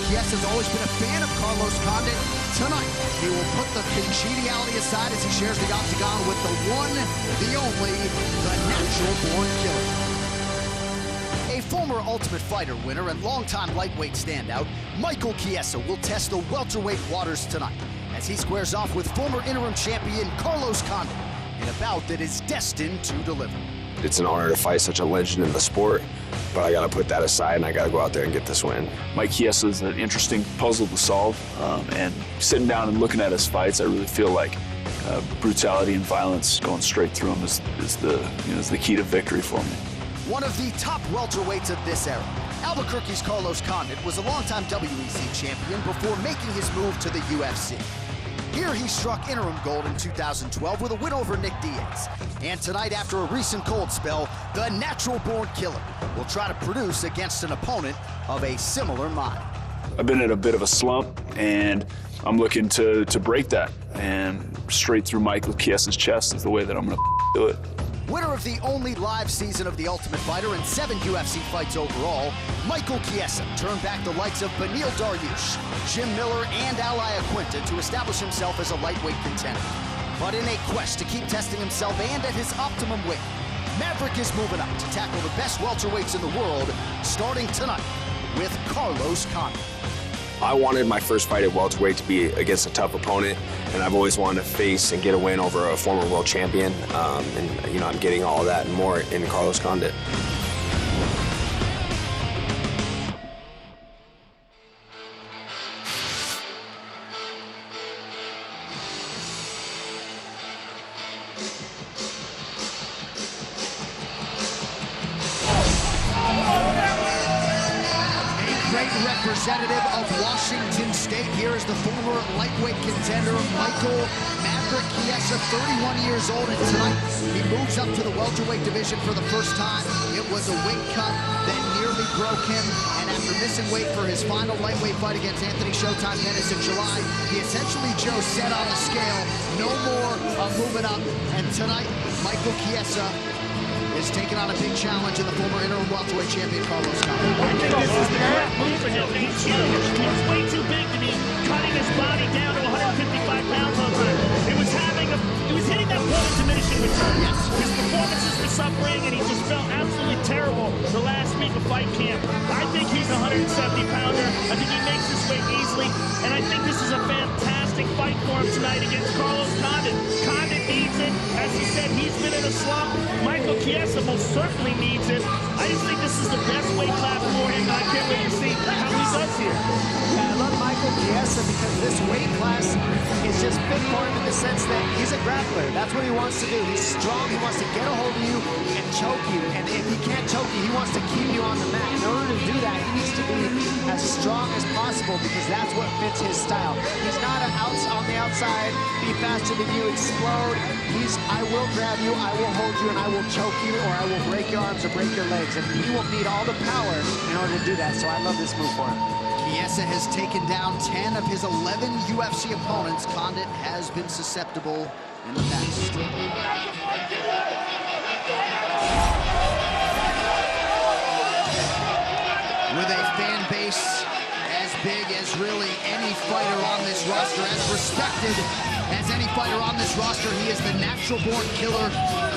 Chiesa has always been a fan of Carlos Condit. Tonight, he will put the congeniality aside as he shares the octagon with the one, the only, the natural-born killer. A former Ultimate Fighter winner and longtime lightweight standout, Michael Chiesa will test the welterweight waters tonight as he squares off with former interim champion Carlos Condit in a bout that is destined to deliver. It's an honor to fight such a legend in the sport, but I gotta put that aside and I gotta go out there and get this win. Mike Chiesa is an interesting puzzle to solve, and sitting down and looking at his fights, I really feel like brutality and violence going straight through him is the key to victory for me. One of the top welterweights of this era, Albuquerque's Carlos Condit was a longtime WEC champion before making his move to the UFC. Here he struck interim gold in 2012 with a win over Nick Diaz. And tonight, after a recent cold spell, the natural-born killer will try to produce against an opponent of a similar mind. I've been in a bit of a slump, and I'm looking to break that. And straight through Michael Chiesa's chest is the way that I'm gonna do it. Winner of the only live season of The Ultimate Fighter and 7 UFC fights overall, Michael Chiesa turned back the likes of Beneil Dariush, Jim Miller, and Al Iaquinta to establish himself as a lightweight contender. But in a quest to keep testing himself and at his optimum weight, Maverick is moving up to tackle the best welterweights in the world, starting tonight with Carlos Condit. I wanted my first fight at welterweight to be against a tough opponent, and I've always wanted to face and get a win over a former world champion. And I'm getting all of that and more in Carlos Condit. Representative of Washington State, here is the former lightweight contender, Michael Maverick Chiesa, 31 years old, and tonight he moves up to the welterweight division for the first time. It was a weight cut that nearly broke him, and after missing weight for his final lightweight fight against Anthony Showtime Dennis in July, he essentially, Joe, set on a scale, no more moving up, and tonight, Michael Chiesa is taking on a big challenge in the former interim welterweight champion, Carlos Condit. I think this is the correct move for him. He's huge. He's way too big to be cutting his body down to 155 pounds all the time. He was hitting that point of diminishing return. Yes. His performances were suffering, and he just felt absolutely terrible the last week of fight camp. I think he's a 170-pounder. I think he makes his weight easily, and I think this is a fantastic fight for him tonight against Carlos Condit. Condit needs it. As he said, he's been in a slump. Michael Chiesa most certainly needs it. I just think this is the best weight class for him, and I can't wait to see how he does here. Yeah, I love Michael Chiesa because this weight class is just fit for him in the sense that he's a grappler. That's what he wants to do. He's strong. He wants to get a hold of you and choke you. And if he can't choke you, he wants to keep you on the mat. In order to do that, he needs to be as strong as possible because that's what fits his style. He's not on the outside, be faster than you, explode. He's, I will grab you, I will hold you, and I will choke you, or I will break your arms or break your legs. And he will need all the power in order to do that. So I love this move for him. Chiesa has taken down 10 of his 11 UFC opponents. Condit has been susceptible in the past. With a fan base as big as really any fighter on this roster, as respected as any fighter on this roster, he is the natural-born killer,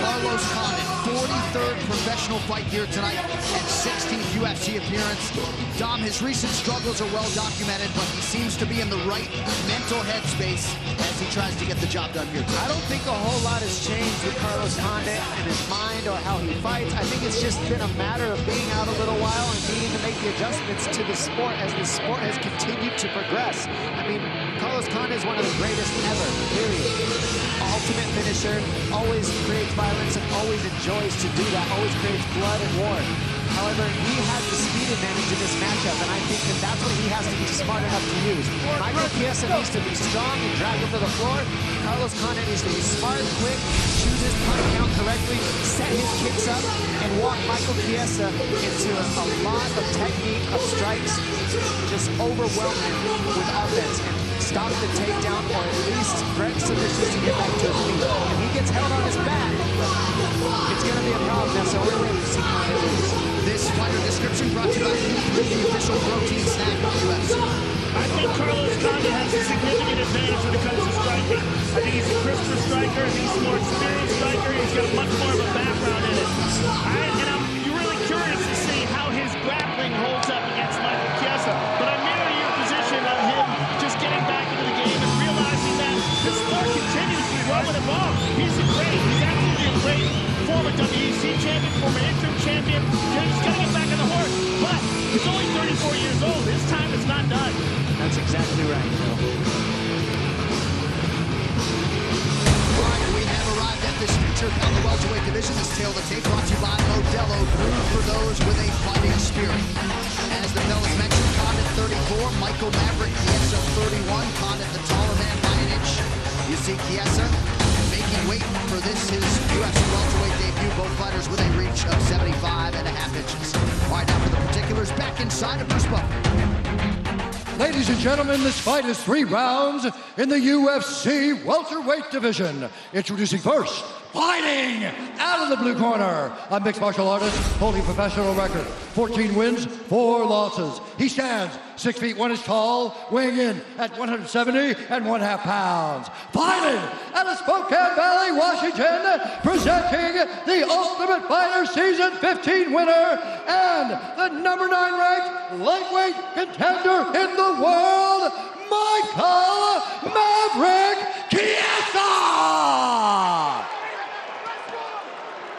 Carlos Condit. 43rd professional fight here tonight and 16th UFC appearance. Dom, his recent struggles are well documented, but he seems to be in the right mental headspace as he tries to get the job done here tonight. I don't think a whole lot has changed with Carlos Condit and his mind or how he fights. I think it's just been a matter of being out a little while and needing to make the adjustments to the sport as the sport has continued to progress. I mean, Carlos Condit is one of the greatest ever, period. Ultimate finisher, always creates violence and always enjoys to do that, always creates blood and war. However, he has the speed advantage in this matchup, and I think that that's what he has to be smart enough to use. Michael Chiesa needs to be strong and drag him to the floor. Carlos Condit needs to be smart, quick, choose his punch count correctly, set his kicks up, and walk Michael Chiesa into a lot of technique, of strikes, just overwhelm him with offense, and stop the takedown, or at least threaten submissions to get back to his feet. If he gets held on his back, it's going to be a problem. That's the only way we've seen Condit lose. This fighter description brought to you by the official protein snack of the UFC. striker. I think he's a more experienced striker. He's got much more of a background in it. I'm really curious to see how his grappling holds up against Michael Chiesa. But I mirror your position on him just getting back into the game and realizing that the sport continues to grow and evolve. He's absolutely a great former WEC champion, former interim champion. He's got to get back on the horse. But he's only 34 years old. His time is not done. That's exactly right, Bill. All right, we have arrived at this feature on the welterweight division. This Tail the Tape brought to you by Modelo, brewed for those with a fighting spirit. As the fellas mentioned, Condit 34, Michael Maverick Chiesa 31, Condit the taller man by an inch. You see Chiesa making weight for this, his UFC welterweight debut. Both fighters with a reach of 75.5 inches. All right, now for the particulars, back inside of Bruce Buffer. Ladies and gentlemen, this fight is 3 rounds in the UFC welterweight division. Introducing first, fighting out of the blue corner, a mixed martial artist holding professional record, 14 wins, 4 losses. He stands 6 feet 1 inch tall, weighing in at 170.5 pounds. Fighting out of Spokane Valley, Washington, presenting the Ultimate Fighter Season 15 winner and the number 9 ranked lightweight contender in the world, Michael Maverick Chiesa!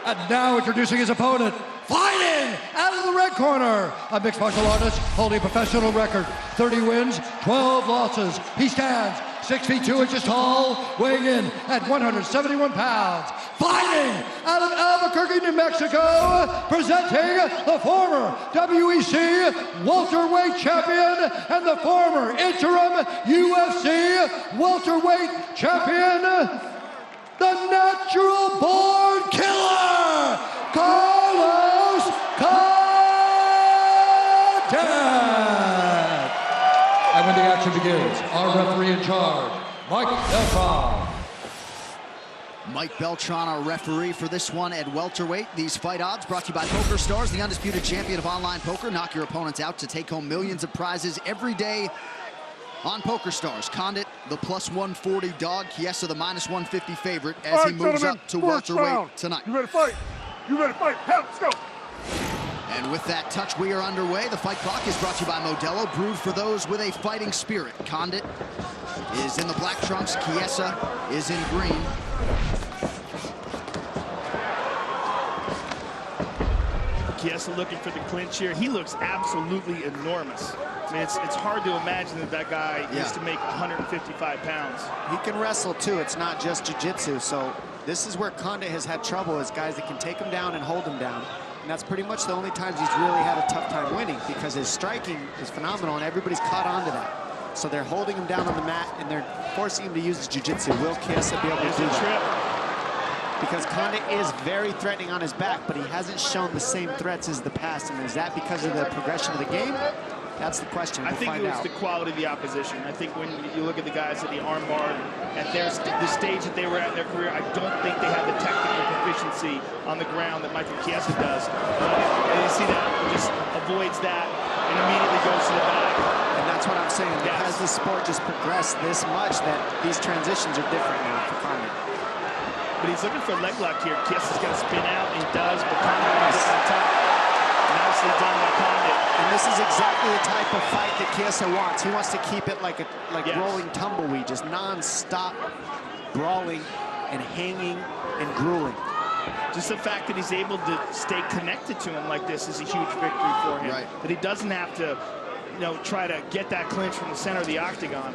And now introducing his opponent, fighting out of the red corner, a mixed martial artist holding a professional record, 30 wins, 12 losses. He stands 6 feet 2 inches tall, weighing in at 171 pounds. Fighting out of Albuquerque, New Mexico, presenting the former WEC welterweight champion and the former interim UFC welterweight champion, the natural-born killer, Carlos Condit! And when the action begins, our referee in charge, Mike Beltran. Mike Beltran, our referee for this one at welterweight. These fight odds brought to you by Poker Stars, the undisputed champion of online poker. Knock your opponents out to take home millions of prizes every day on Poker Stars. Condit, the plus 140 dog. Chiesa, the minus 150 favorite as he moves up to welterweight tonight. You ready to fight? You ready to fight? Hell, let's go. And with that touch, we are underway. The fight clock is brought to you by Modelo, brewed for those with a fighting spirit. Condit is in the black trunks. Chiesa is in green. Chiesa looking for the clinch here. He looks absolutely enormous. I mean, it's hard to imagine that guy used to make 155 pounds. He can wrestle too. It's not just jiu-jitsu. So this is where Condit has had trouble, is guys that can take him down and hold him down. And that's pretty much the only times he's really had a tough time winning, because his striking is phenomenal and everybody's caught on to that. So they're holding him down on the mat and they're forcing him to use his jiu-jitsu. Will Chiesa be able to do that? Because Condit is very threatening on his back, but he hasn't shown the same threats as the past. And is that because of the progression of the game? That's the question. I think it was the quality of the opposition. I think when you look at the guys at the armbar, at the stage that they were at in their career, I don't think they have the technical proficiency on the ground that Michael Chiesa does. And you see that, just avoids that and immediately goes to the back. And that's what I'm saying. Because the sport just progressed this much, that these transitions are different now for Condit. But he's looking for a leg lock here. Chiesa's got to spin out, and he does, but Condit gets on top. Nicely done by Condit. And this is exactly the type of fight that Chiesa wants. He wants to keep it like rolling tumbleweed, just non-stop brawling and hanging and grueling. Just the fact that he's able to stay connected to him like this is a huge victory for him. Right. That he doesn't have to, try to get that clinch from the center of the octagon.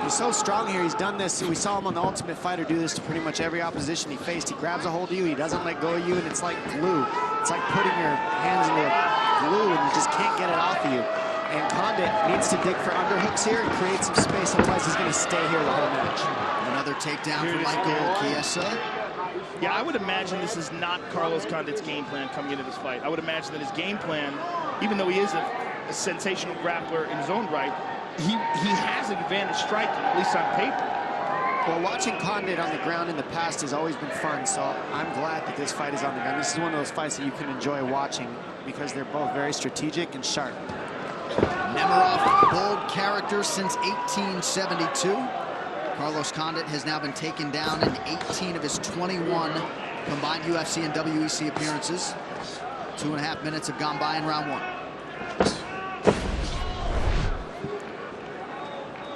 He's so strong here. He's done this. We saw him on The Ultimate Fighter do this to pretty much every opposition he faced. He grabs a hold of you. He doesn't let go of you, and it's like glue. It's like putting your hands into glue, and you just can't get it off of you. And Condit needs to dig for underhooks here and create some space. Otherwise, he's going to stay here the whole match. Another takedown for Michael Chiesa. Yeah, I would imagine this is not Carlos Condit's game plan coming into this fight. I would imagine that his game plan, even though he is a sensational grappler in his own right, he has an advantage striking, at least on paper. Well, watching Condit on the ground in the past has always been fun, so I'm glad that this fight is on the ground. This is one of those fights that you can enjoy watching because they're both very strategic and sharp. Nemiroff, bold character since 1872. Carlos Condit has now been taken down in 18 of his 21 combined UFC and WEC appearances. 2.5 minutes have gone by in round 1.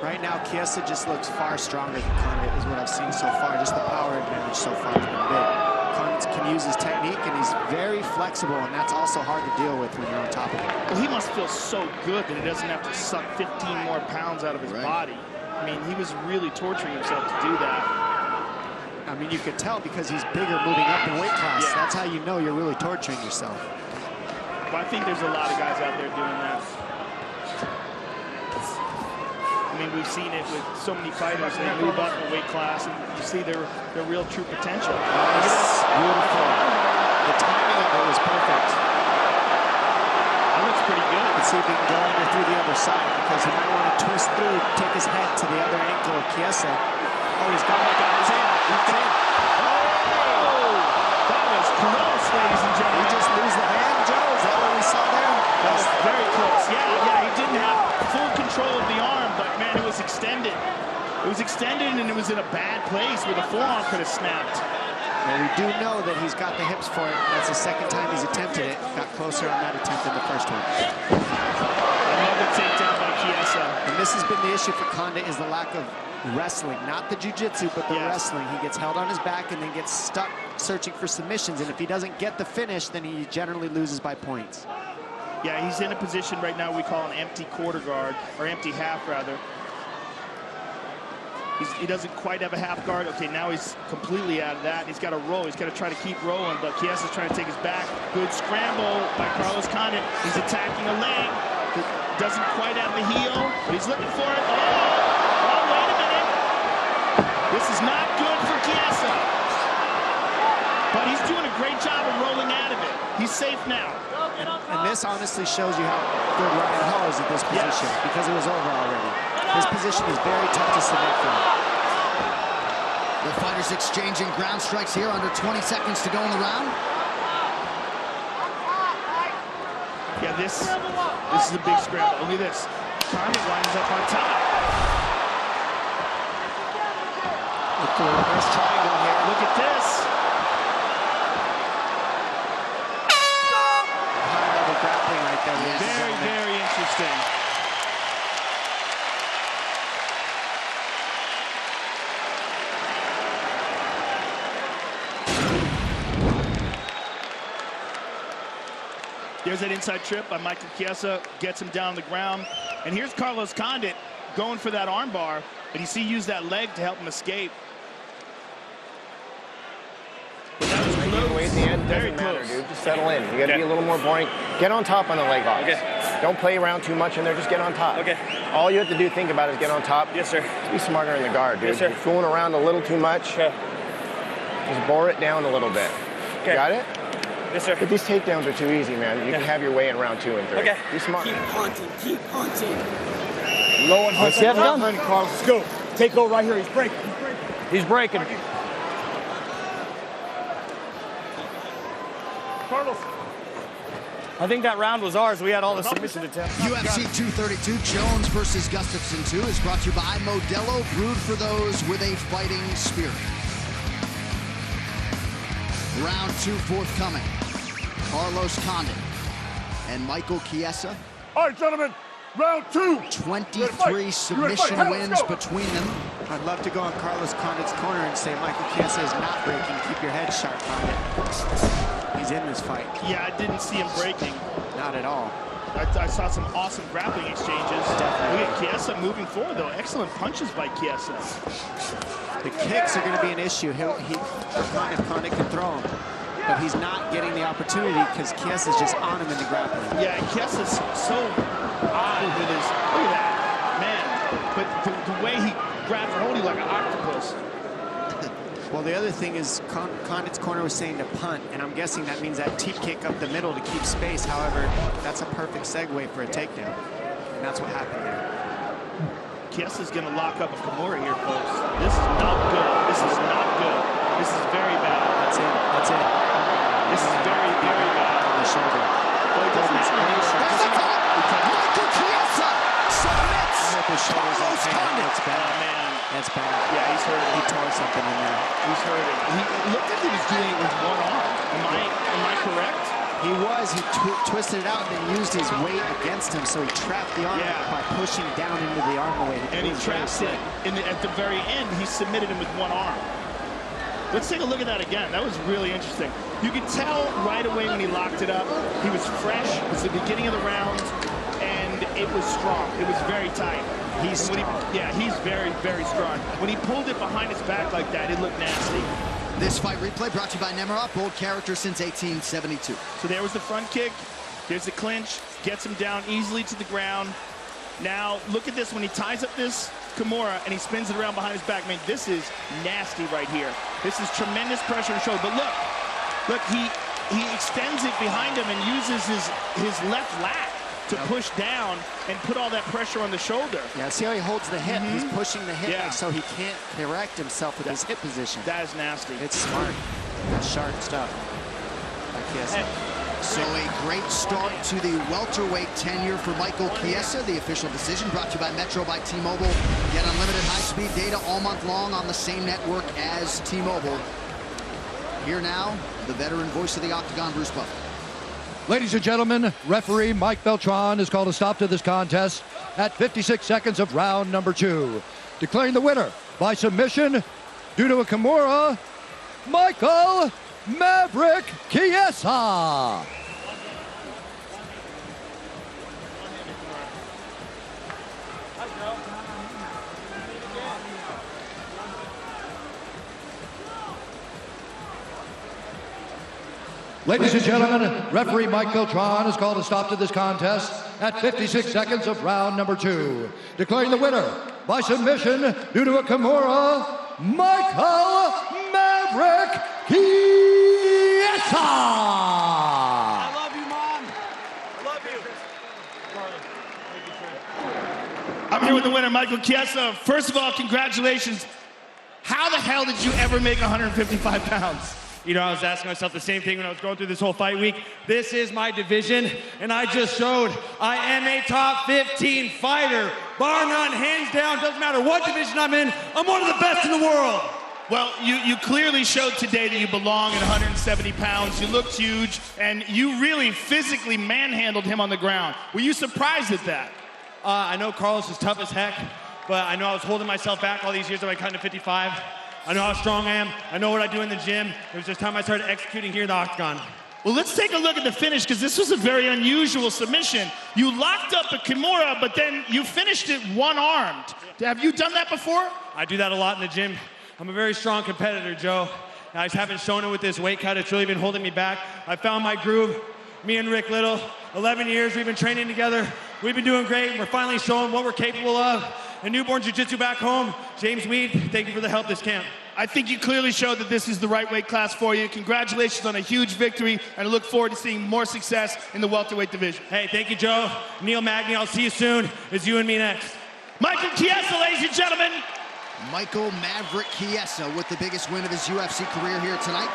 Right now, Chiesa just looks far stronger than Condit is what I've seen so far. Just the power advantage so far has been big. Condit can use his technique, and he's very flexible, and that's also hard to deal with when you're on top of him. Well, he must feel so good that he doesn't have to suck 15 more pounds out of his body. I mean, he was really torturing himself to do that. I mean, you could tell because he's bigger moving up in weight class. Yeah. That's how you know you're really torturing yourself. But I think there's a lot of guys out there doing that. I mean, we've seen it with so many fighters. They move up in weight class, and you see their real true potential. Nice. Beautiful. The timing of it was perfect. That looks pretty good. Let's see if he can go under through the other side, because he might want to twist through, take his head to the other ankle of Chiesa. Oh, he's got his in. He's in. Oh! That was close, ladies and gentlemen. He just lose the hand, Joe? Is that what we saw there? That was very close. Yeah, he didn't have full control of the arm, but man, it was extended. It was extended, and it was in a bad place where the forearm could have snapped. Well, we do know that he's got the hips for it. That's the second time he's attempted it. Got closer on that attempt than the first one. Another takedown by Chiesa. And this has been the issue for Condit, is the lack of wrestling. Not the jiu-jitsu, but the wrestling. He gets held on his back and then gets stuck searching for submissions. And if he doesn't get the finish, then he generally loses by points. Yeah, he's in a position right now we call an empty quarter guard, or empty half, rather. He doesn't quite have a half guard. Okay, now he's completely out of that. He's got to roll. He's got to try to keep rolling, but Chiesa's trying to take his back. Good scramble by Carlos Condit. He's attacking a leg. Doesn't quite have the heel, but he's looking for it. Oh, wait a minute. This is not good for Chiesa. But he's doing a great job of rolling out of it. He's safe now. And this honestly shows you how good Ryan Hall is at this position, because it was over already. His position is very tough to submit from. The fighters exchanging ground strikes here, under 20 seconds to go in the round. Yeah, this is a big scramble. Look at this. Condit winds up on top. Look for a reverse triangle here. Look at this. High-level grappling right there. Very, very interesting. There's that inside trip by Michael Chiesa, gets him down on the ground. And here's Carlos Condit going for that armbar, but you see use that leg to help him escape. But that was close. Way at the end, Very doesn't matter, close. dude. Just settle in. You got to be a little more boring. Get on top on the leg locks. Okay. Don't play around too much in there. Just get on top. Okay. All you have to do, think about, is get on top. Yes, sir. Just be smarter in the guard, dude. Yes, sir. You're fooling around a little too much. Okay. Just bore it down a little bit. Okay. Got it? Yes, sir. But these takedowns are too easy, man. You can have your way in round 2 and 3. Okay. Be smart. Keep punting. Keep punting. Low and Let's get it done. Carlos. Let's go. Take over right here. He's breaking. He's breaking. Carlos. I think that round was ours. We had all the submission attempts. UFC 232, Jones versus Gustafsson 2 is brought to you by Modelo, brewed for those with a fighting spirit. Round 2 forthcoming. Carlos Condit and Michael Chiesa. All right, gentlemen. Round 2. 23 submission wins between them. I'd love to go on Carlos Condit's corner and say, Michael Chiesa is not breaking. Keep your head sharp, Condit. He's in this fight. Yeah, I didn't see him breaking. Not at all. I saw some awesome grappling exchanges. Definitely. Look at Chiesa moving forward, though. Excellent punches by Chiesa. The kicks are going to be an issue. Condit can throw them, but he's not getting the opportunity because Chiesa's just on him in the grappling. Yeah, Chiesa's so odd with his, look at that, man. But the way he grabs a holding like an octopus. Well, the other thing is Condit's corner was saying to punt, and I'm guessing that means that teep kick up the middle to keep space. However, that's a perfect segue for a takedown, and that's what happened there. Chiesa's going to lock up a Kimura here, folks. This is not good. This is not good. This is very bad. That's it. That's it. This is very, very bad. On the shoulder. Well, he doesn't That's the top. Michael Chiesa submits Carlos Condit. That's bad. Oh, man. That's bad. Yeah, He's hurting. He looked like he was doing it with one arm. Am I correct? He was. He twisted it out and then used his weight against him, so he trapped the arm by pushing down into the arm weight. And he trapped it. At the very end, he submitted him with one arm. Let's take a look at that again. That was really interesting. You could tell right away when he locked it up, he was fresh. It was the beginning of the round, and it was strong. It was very tight. He's very, very strong. When he pulled it behind his back like that, it looked nasty. This fight replay brought to you by Nemiroff, bold character since 1872. So there was the front kick. There's the clinch. Gets him down easily to the ground. Now, look at this. When he ties up this Kimura and he spins it around behind his back, man, this is nasty right here. This is tremendous pressure on the shoulder. But look, he extends it behind him and uses his left lat to push down and put all that pressure on the shoulder. Yeah, see how he holds the hip? He's pushing the hip like, so he can't correct himself with his hip position. That is nasty. It's smart. That's sharp stuff. So a great start to the welterweight tenure for Michael Chiesa. The official decision brought to you by Metro by T-Mobile. Get unlimited high-speed data all month long on the same network as T-Mobile. Here now, the veteran voice of the Octagon, Bruce Buffer. Ladies and gentlemen, referee Mike Beltran has called a stop to this contest at 56 seconds of round number 2. Declaring the winner by submission due to a Kimura, Michael Maverick Chiesa. Ladies and gentlemen, referee Mike Beltran has called a stop to this contest at 56 seconds of round number 2. Declaring the winner by submission due to a Kimura, Michael Maverick Chiesa. I love you, Mom. I love you. I'm here with the winner, Michael Chiesa. First of all, congratulations. How the hell did you ever make 155 pounds? You know, I was asking myself the same thing when I was going through this whole fight week. This is my division, and I just showed I am a top 15 fighter. Bar none, hands down, doesn't matter what division I'm in, I'm one of the best in the world. Well, you clearly showed today that you belong at 170 pounds. You looked huge, and you really physically manhandled him on the ground. Were you surprised at that? I know Carlos is tough as heck, but I know I was holding myself back all these years at my kind of 55. I know how strong I am. I know what I do in the gym. It was just time I started executing here in the Octagon. Well, let's take a look at the finish, because this was a very unusual submission. You locked up a Kimura, but then you finished it one-armed. Have you done that before? I do that a lot in the gym. I'm a very strong competitor, Joe. I just haven't shown it with this weight cut. It's really been holding me back. I found my groove. Me and Rick Little, 11 years, we've been training together. We've been doing great. We're finally showing what we're capable of. And newborn jiu-jitsu back home, James Weed, thank you for the help this camp. I think you clearly showed that this is the right weight class for you. Congratulations on a huge victory, and I look forward to seeing more success in the welterweight division. Hey, thank you, Joe. Neil Magny, I'll see you soon. It's you and me next. Michael Chiesa, ladies and gentlemen. Michael Maverick Chiesa with the biggest win of his UFC career here tonight.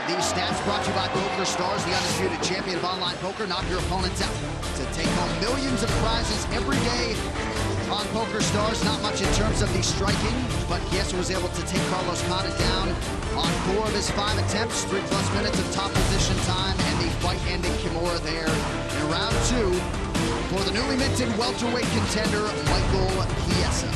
These stats brought to you by Poker Stars, the undisputed champion of online poker. Knock your opponents out to take home millions of prizes every day on Poker Stars. Not much in terms of the striking, but Chiesa was able to take Carlos Condit down on 4 of his 5 attempts, 3+ minutes of top position time, and the fight-ending Kimura there in round 2 for the newly minted welterweight contender, Michael Chiesa.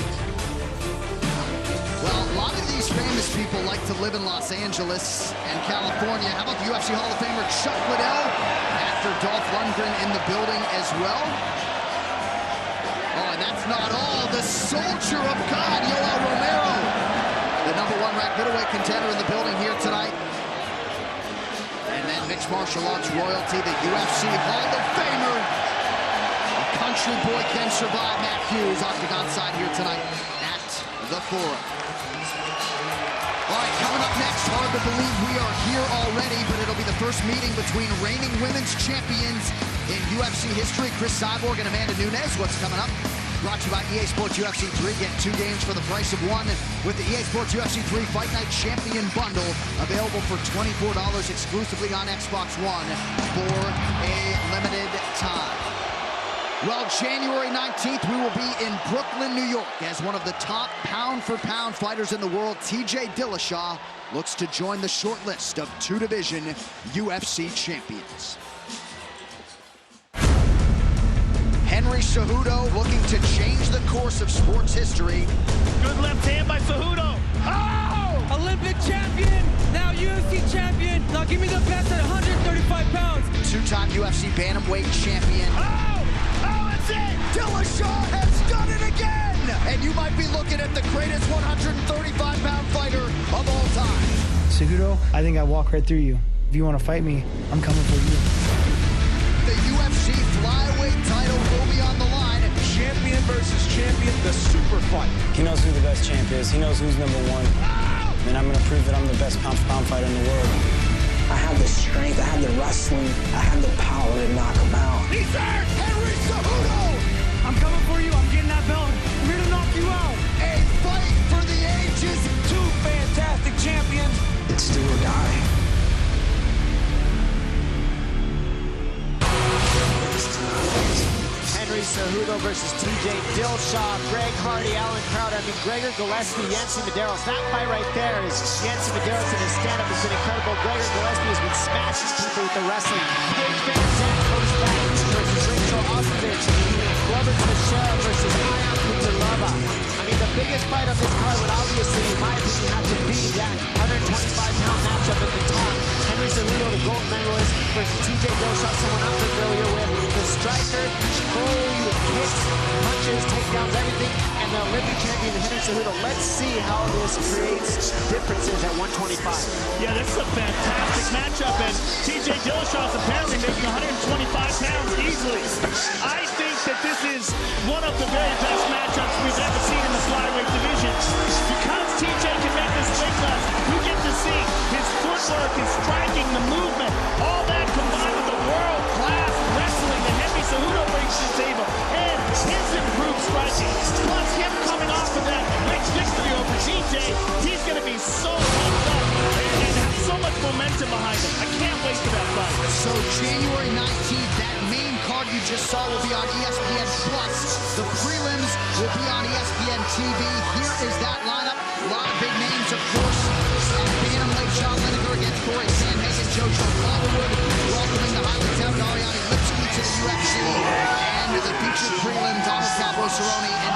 Well, a lot of these famous people like to live in Los Angeles and California. How about the UFC Hall of Famer Chuck Liddell? Actor Dolph Lundgren in the building as well. Oh, and that's not all. The soldier of God, Yoel Romero, the #1 ranked middleweight contender in the building here tonight. And then mixed martial arts royalty, the UFC Hall of Famer. A country boy can survive. Matt Hughes, Octagon side here tonight at the Forum. All right, coming up next, hard to believe we are here already, but it'll be the first meeting between reigning women's champions in UFC history, Chris Cyborg and Amanda Nunes. What's coming up? Brought to you by EA Sports UFC 3. Get 2 games for the price of 1 with the EA Sports UFC 3 Fight Night Champion Bundle, available for $24 exclusively on Xbox One for a limited time. Well, January 19th, we will be in Brooklyn, New York, as one of the top pound-for-pound fighters in the world, TJ Dillashaw, looks to join the short list of two-division UFC champions. Henry Cejudo looking to change the course of sports history. Good left hand by Cejudo. Oh! Olympic champion, now UFC champion. Now give me the best at 135 pounds. Two-time UFC bantamweight champion. That's it! Dillashaw has done it again! And you might be looking at the greatest 135-pound fighter of all time. Cejudo, I think I walk right through you. If you want to fight me, I'm coming for you. The UFC flyweight title will be on the line. Champion versus champion, the super fight. He knows who the best champ is. He knows who's #1. And I'm going to prove that I'm the best pound-for-pound fighter in the world. I have the strength, I have the wrestling, I have the power to knock him out. He's hurt! Henry Cejudo! I'm coming for you. I'm getting that belt. I'm here to knock you out. A fight for the ages. Two fantastic champions. It's do or die. Henry Cejudo versus TJ Dillashaw, Greg Hardy, Alan Crowder, Gregor Gillespie, Yancy Medeiros. That fight right there is Yancy Medeiros in his stand-up has been incredible. Gregor Gillespie has been smashing people with the wrestling. Paige Van Zandt goes back versus Rachel Ostovich. Glover Teixeira versus Ion Cutelaba. I mean, the biggest fight of this card would obviously, in my opinion, have to be that 125-pound matchup at the top. Henry Cejudo, the gold medalist, versus TJ Dillashaw, someone I'm familiar with. The striker, fully with kicks, punches, takedowns, everything, and the Olympic champion Henry Cejudo. Let's see how this creates differences at 125. Yeah, this is a fantastic matchup, and TJ Dillashaw is apparently making 125 pounds easily. I think that this is one of the very best matchups we've ever seen in the flyweight division. Because TJ can make this weight class, you get to see his footwork, his striking, the movement, all that combined with the world-class wrestling that Henry Cejudo brings to the table, and his improved striking, plus him coming off of that rich victory over TJ, he's going to be so pumped up and have so much momentum behind him. I can't wait for that fight. So January 19th, that main card you just saw will be on ESPN+. The prelims will be on ESPN TV. Here is that lineup. A lot of big names, of course. Bantamweight John Lineker against Corey Sandhagen, Jojo Calderwood, welcoming the Highland Town Ariane Lipsky to the UFC. And the featured prelims, Donald Cowboy Cerrone and